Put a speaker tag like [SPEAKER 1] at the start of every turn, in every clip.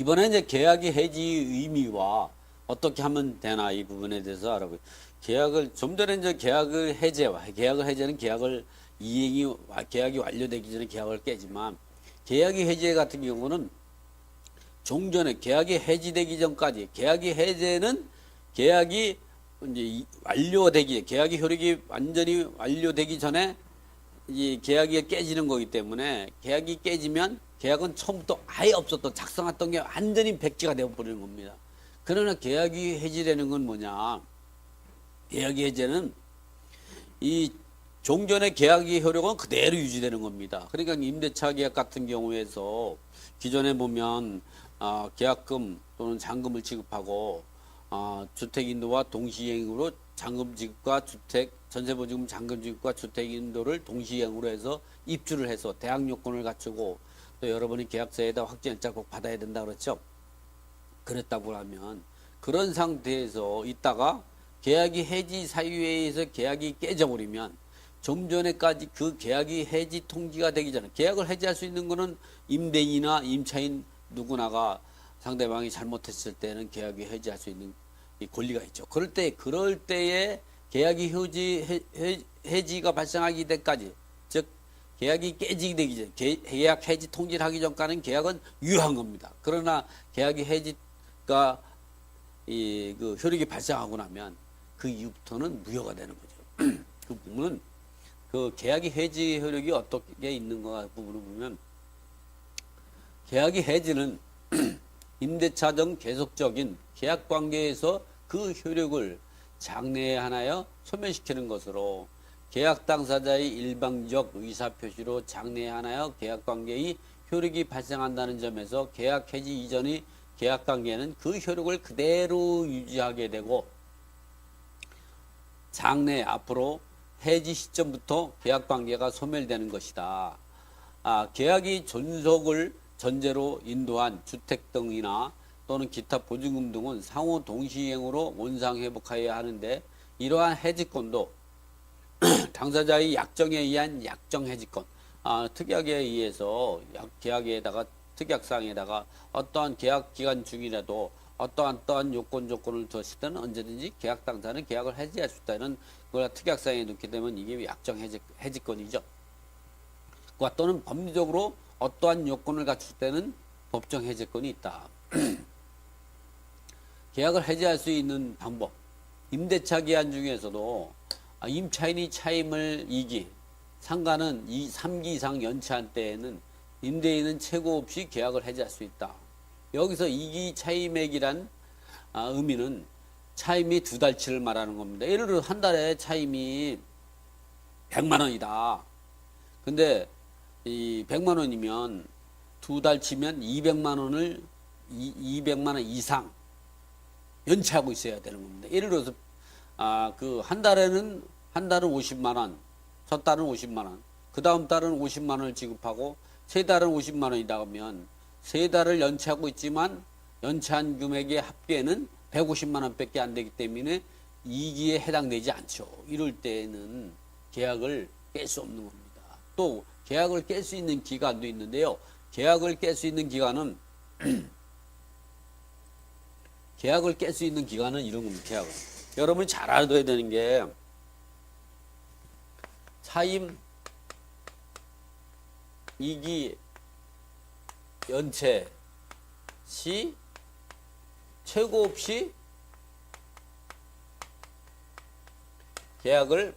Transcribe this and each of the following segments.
[SPEAKER 1] 이번에 이제 계약의 해지 의미와 어떻게 하면 되나 이 부분에 대해서 알아보고 계약을 좀 전에 이제 계약을 해제와 계약을 해제는 계약을 이행이 계약이 완료되기 전에 계약을 깨지만 계약의 해제 같은 경우는 종전에 계약이 해지되기 전까지 계약이 해제는 계약이 이제 완료되기 계약의 효력이 완전히 완료되기 전에 이 계약이 깨지는 거기 때문에 계약이 깨지면 계약은 처음부터 아예 없었던 작성했던 게 완전히 백지가 되어버리는 겁니다. 그러나 계약이 해지되는 건 뭐냐? 계약이 해제는 이 종전의 계약의 효력은 그대로 유지되는 겁니다. 그러니까 임대차 계약 같은 경우에서 기존에 보면 계약금 또는 잔금을 지급하고 주택인도와 동시행으로 잔금 지급과 주택 전세보증금 잔금 지급과 주택인도를 동시행으로 해서 입주를 해서 대항 요건을 갖추고 또 여러분이 계약서에다 확정일자 꼭 받아야 된다 그랬죠. 그랬다고 하면 그런 상태에서 있다가 계약이 해지 사유에 의해서 계약이 깨져버리면 좀 전에까지 그 계약이 해지 통지가 되기 전에 계약을 해지할 수 있는 거는 임대인이나 임차인 누구나가 상대방이 잘못했을 때는 계약이 해지할 수 있는 이 권리가 있죠. 그럴 때에 계약이 해지가 발생하기 전까지 즉 계약이 깨지게 되기 전 계약 해지 통지를 하기 전까지는 계약은 유효한 겁니다. 그러나 계약이 해지가 그 효력이 발생하고 나면 그 이후부터는 무효가 되는 거죠. 그 부분은 그 계약이 해지 효력이 어떻게 있는가 부분을 보면 계약이 해지는 임대차 등 계속적인 계약 관계에서 그 효력을 장래하여 소멸시키는 것으로 계약 당사자의 일방적 의사표시로 장래하여 계약 관계의 효력이 발생한다는 점에서 계약 해지 이전의 계약 관계는 그 효력을 그대로 유지하게 되고 장래 앞으로 해지 시점부터 계약 관계가 소멸되는 것이다. 계약이 존속을 전제로 인도한 주택 등이나 또는 기타 보증금 등은 상호 동시행으로 원상회복하여야 하는데 이러한 해지권도 당사자의 약정에 의한 약정해지권, 특약에 의해서 계약에다가 특약사항에다가 어떠한 계약 기간 중이라도 어떠한 조건을 두었을 때는 언제든지 계약 당사자는 계약을 해지할 수 있다는 그걸 특약사항에 넣게 되면 이게 약정 해지권이죠. 또는 법리적으로 어떠한 요건을 갖출 때는 법정 해지권이 있다. 계약을 해지할 수 있는 방법. 임대차 기한 중에서도 임차인이 차임을 2기, 상가는 3기 이상 연체한 때에는 임대인은 최고 없이 계약을 해지할 수 있다. 여기서 2기 차임액이란 의미는 차임이 2달치를 말하는 겁니다. 예를 들어 한 달에 차임이 100만 원이다. 근데 이 100만 원이면 2달치면 200만 원을 200만 원 이상 연체하고 있어야 되는 겁니다. 예를 들어서 그 한 달은 50만 원, 첫 달은 50만 원, 그 다음 달은 50만 원을 지급하고 세 달은 50만 원이다 하면 세 달을 연체하고 있지만 연체한 금액의 합계는 150만 원밖에 안 되기 때문에 2기에 해당되지 않죠. 이럴 때는 계약을 깰 수 없는 겁니다. 또 계약을 깰 수 있는 기간도 있는데요. 계약을 깰 수 있는 기간은 계약을 깰 수 있는 기간은 이런 겁니다. 계약을. 여러분이 잘 알아둬야 되는 게 차임 2기 연체 시 최고 없이 계약을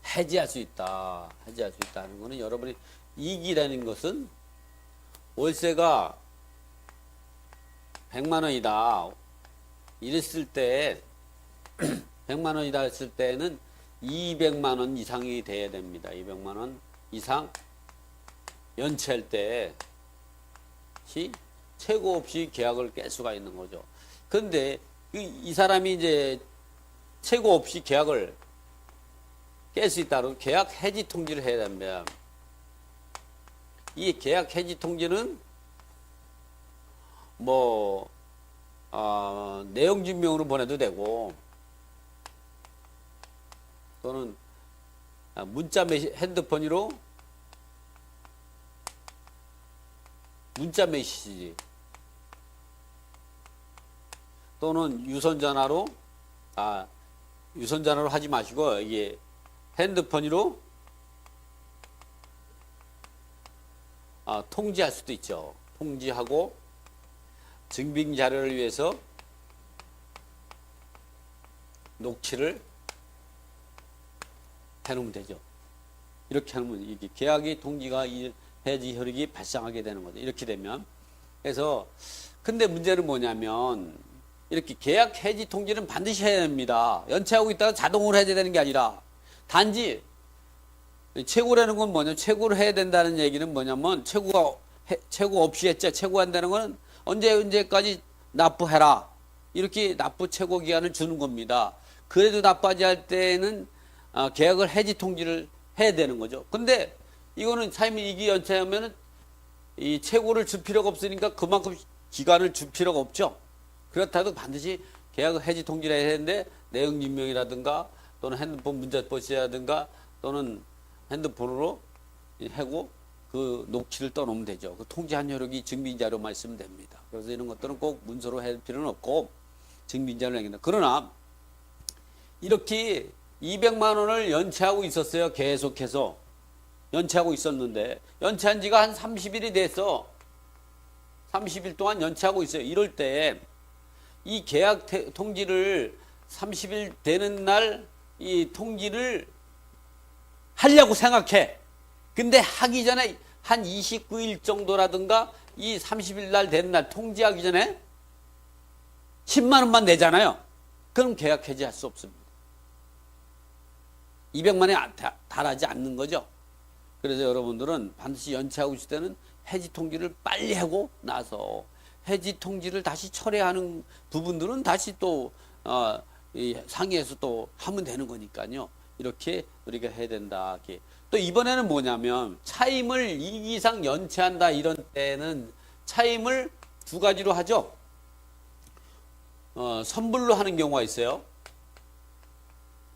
[SPEAKER 1] 해지할 수 있다. 해지할 수 있다는 것은 여러분이 2기라는 것은 월세가 100만 원이다. 이랬을 때 100만 원이다 했을 때는 200만 원 이상이 돼야 됩니다. 200만 원 이상 연체할 때 최고 없이 계약을 깰 수가 있는 거죠. 그런데 이 사람이 이제 최고 없이 계약을 깰 수 있다면 계약 해지 통지를 해야 됩니다. 이 계약 해지 통지는 내용 증명으로 보내도 되고 또는 문자 핸드폰으로 문자 메시지 또는 유선전화로 하지 마시고 이게 핸드폰으로 통지할 수도 있죠. 통지하고 증빙 자료를 위해서 녹취를 해놓으면 되죠. 이렇게 하면 이게 계약의 통지가 해지 효력이 발생하게 되는 거죠. 이렇게 되면. 그래서 근데 문제는 뭐냐면 이렇게 계약 해지 통지는 반드시 해야 됩니다. 연체하고 있다가 자동으로 해야 되는 게 아니라 단지 최고라는 건 뭐냐면 최고를 해야 된다는 얘기는 뭐냐면 최고 없이 했죠. 최고한다는 건 언제까지 납부해라. 이렇게 납부 최고 기한을 주는 겁니다. 그래도 납부하지 할 때는 계약을 해지 통지를 해야 되는 거죠. 근데 이거는 차임을 이기 연체하면은 이 최고를 줄 필요가 없으니까 그만큼 기간을 줄 필요가 없죠. 그렇다고 반드시 계약을 해지 통지를 해야 되는데 내용 증명이라든가 또는 핸드폰 문자 버시라든가 또는 핸드폰으로 하고 그 녹취를 떠놓으면 되죠. 그 통지한 효력이 증빙자료만 있으면 됩니다. 그래서 이런 것들은 꼭 문서로 할 필요는 없고 증빙자료를 남긴다. 그러나 이렇게 200만 원을 연체하고 있었어요. 계속해서 연체하고 있었는데 연체한 지가 한 30일이 돼서 30일 동안 연체하고 있어요. 이럴 때 이 계약 통지를 30일 되는 날 이 통지를 하려고 생각해. 근데 하기 전에 한 29일 정도라든가 이 30일 날 되는 날 통지하기 전에 10만 원만 내잖아요. 그럼 계약 해지할 수 없습니다. 200만 원에 달하지 않는 거죠. 그래서 여러분들은 반드시 연체하고 있을 때는 해지 통지를 빨리 하고 나서 해지 통지를 다시 철회하는 부분들은 다시 또 상의해서 또 하면 되는 거니까요. 이렇게 우리가 해야 된다. 또 이번에는 뭐냐면 차임을 2기 이상 연체한다 이런 때는 차임을 두 가지로 하죠. 선불로 하는 경우가 있어요.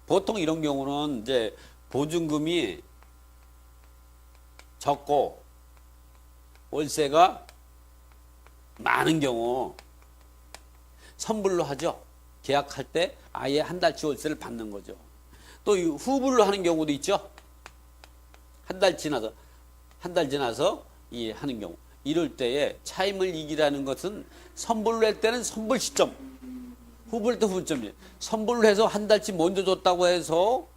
[SPEAKER 1] 보통 이런 경우는 이제 보증금이 적고 월세가 많은 경우 선불로 하죠. 계약할 때 아예 한 달치 월세를 받는 거죠. 또 후불로 하는 경우도 있죠. 한 달 지나서 하는 경우. 이럴 때에 차임을 이기라는 것은 선불로 할 때는 선불 시점, 후불 때 후불점이에요. 선불로 해서 한 달치 먼저 줬다고 해서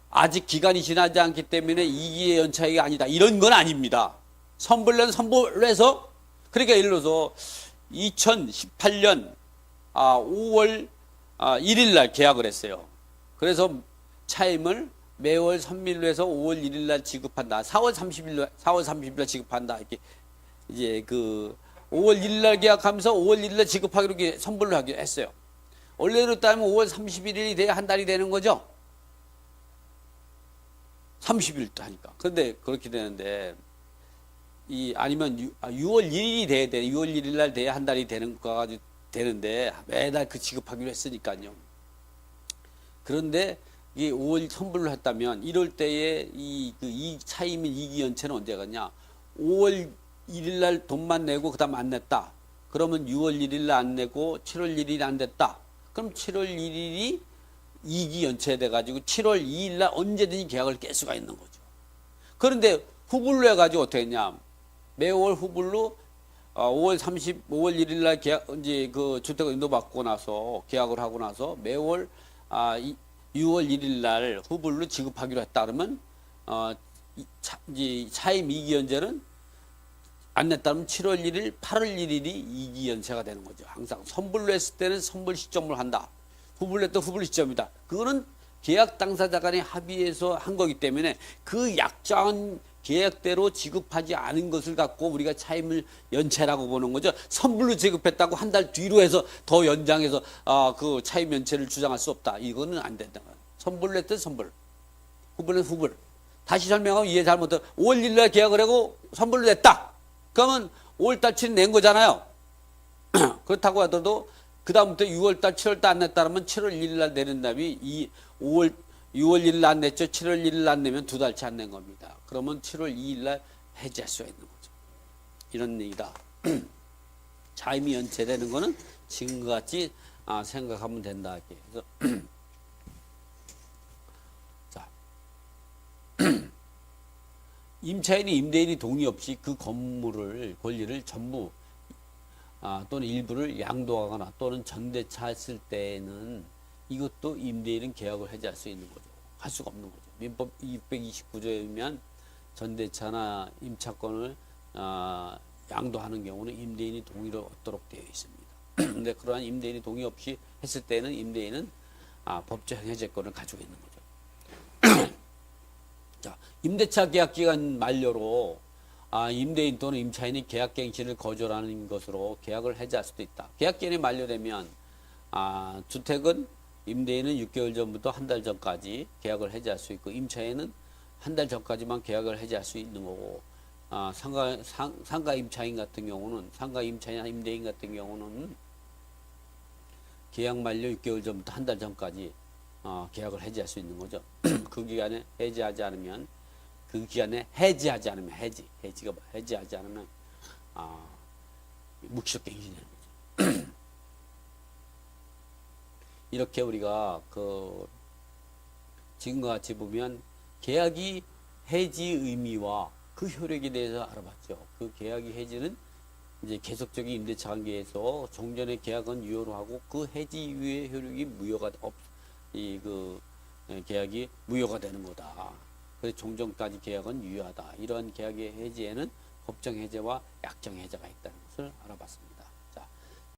[SPEAKER 1] 아직 기간이 지나지 않기 때문에 이기의 연차가 아니다. 이런 건 아닙니다. 선불로는 선불로 해서 그러니까 예를 들어서 2018년 5월 1일 날 계약을 했어요. 그래서 차임을 매월 선밀로 해서 5월 1일 날 지급한다. 4월 30일 날 지급한다. 이렇게 이제 그 5월 1일 날 계약하면서 5월 1일 날 지급하기로 이렇게 선불로 하기로 했어요. 원래로 따지면 5월 31일이 돼야 한 달이 되는 거죠. 30일도 하니까. 그런데 그렇게 되는데 아니면 6월 1일이 돼야 돼. 6월 1일 날 돼야 한 달이 되는 거가 되는데 매달 그 지급하기로 했으니까요. 그런데 이게 5월 선불로 했다면 이럴 때에 이 차임인 이기 연체는 언제 갔냐? 5월 1일 날 돈만 내고 그다음 안 냈다. 그러면 6월 1일 날 안 내고 7월 1일 안 됐다. 그럼 7월 1일이 이기 연체돼 가지고 7월 2일 날 언제든지 계약을 깰 수가 있는 거죠. 그런데 후불로 해 가지고 어떻게 했냐? 매월 후불로 5월 1일 날 계약 이제 그 주택을 인도받고 나서 계약을 하고 나서 매월 6월 1일 날 후불로 지급하기로 했다 그러면 차임 이기 연체는 안 냈다면 7월 1일, 8월 1일이 이기 연체가 되는 거죠. 항상 선불로 했을 때는 선불 시점을 한다. 후불로 했을 때 후불 시점이다. 그거는 계약 당사자 간에 합의해서 한 거기 때문에 그 약정한 계약대로 지급하지 않은 것을 갖고 우리가 차임을 연체라고 보는 거죠. 선불로 지급했다고 한 달 뒤로 해서 더 연장해서 그 차임 연체를 주장할 수 없다. 이거는 안 된다. 선불로 했든 선불, 후불은 후불. 다시 설명하면 이해 잘못해. 5월 1일 날 계약을 하고 선불로 냈다. 그러면 5월 달치는 낸 거잖아요. 그렇다고 하더라도 그 다음부터 6월 달, 7월 달 안 냈다면 7월 1일 날 내는 납이 6월 1일 날 안 냈죠. 7월 1일 날 안 내면 두 달치 안 낸 겁니다. 그러면 7월 2일 날 해지할 수가 있는 거죠. 이런 얘기다. 차임이 연체되는 거는 지금과 같이 생각하면 된다. 그래서 자, 임차인이 임대인이 동의 없이 그 건물을 권리를 전부 또는 일부를 양도하거나 또는 전대차 했을 때에는 이것도 임대인은 계약을 해지할 수 있는 거죠. 할 수가 없는 거죠. 민법 629조에 의하면 전대차나 임차권을 양도하는 경우는 임대인이 동의를 얻도록 되어 있습니다. 근데 그러한 임대인이 동의 없이 했을 때는 임대인은 법적 해제권을 가지고 있는 거죠. 자, 임대차 계약 기간 만료로 임대인 또는 임차인이 계약갱신을 거절하는 것으로 계약을 해지할 수도 있다. 계약기간이 만료되면 주택은 임대인은 6개월 전부터 한 달 전까지 계약을 해지할 수 있고 임차인은 한 달 전까지만 계약을 해지할 수 있는 거고 상가 임차인 같은 경우는 상가 임차인 임대인 같은 경우는 계약 만료 6개월 전부터 한 달 전까지 계약을 해지할 수 있는 거죠. 그 기간에 해지하지 않으면 해지가 뭐 해지하지 않으면 묵시적갱신이 되는 거죠. 이렇게 우리가 지금과 같이 보면 계약이 해지 의미와 그 효력에 대해서 알아봤죠. 그 계약이 해지는 이제 계속적인 임대차 관계에서 종전의 계약은 유효로 하고 그 해지 이후의 효력이 계약이 무효가 되는 거다. 그래서 종전까지 계약은 유효하다. 이러한 계약의 해지에는 법정 해제와 약정 해제가 있다는 것을 알아봤습니다.